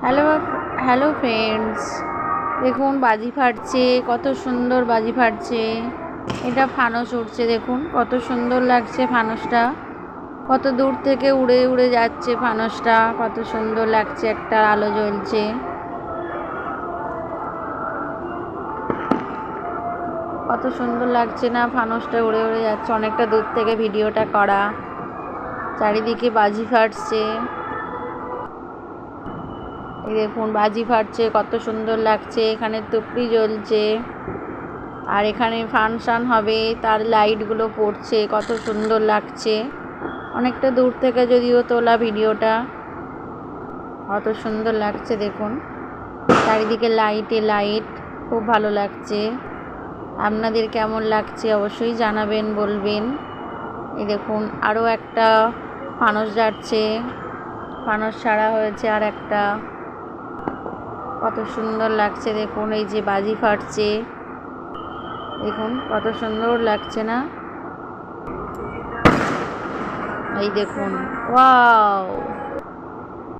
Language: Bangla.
হ্যালো হ্যালো ফ্রেন্ডস, দেখুন বাজি ফাটছে, কত সুন্দর বাজি ফাটছে। এটা ফানুস উঠছে, দেখুন কত সুন্দর লাগছে ফানুসটা। কত দূর থেকে উড়ে উড়ে যাচ্ছে ফানুসটা, কত সুন্দর লাগছে, একটা আলো জ্বলছে। কত সুন্দর লাগছে না, ফানুসটা উড়ে উড়ে যাচ্ছে। অনেকটা দূর থেকে ভিডিওটা করা, চারিদিকে বাজি ফাটছে। এই দেখুন বাজি ফাটছে, কত সুন্দর লাগছে। এখানে তুপড়ি জ্বলছে, আর এখানে ফাংশন হবে, তার লাইটগুলো পড়ছে, কত সুন্দর লাগছে। অনেকটা দূর থেকে যদিও তোলা ভিডিওটা, কত সুন্দর লাগছে দেখুন। চারিদিকে লাইটে লাইট, খুব ভালো লাগছে। আপনাদের কেমন লাগছে অবশ্যই জানাবেন, বলবেন। এই দেখুন আরও একটা ফানুস যাচ্ছে, ফানুস ছাড়া হয়েছে আর একটা। কত সুন্দর লাগছে দেখুন, এই যে বাজি ফাটছে, দেখুন কত সুন্দর লাগছে না। এই দেখুন, ওয়াও।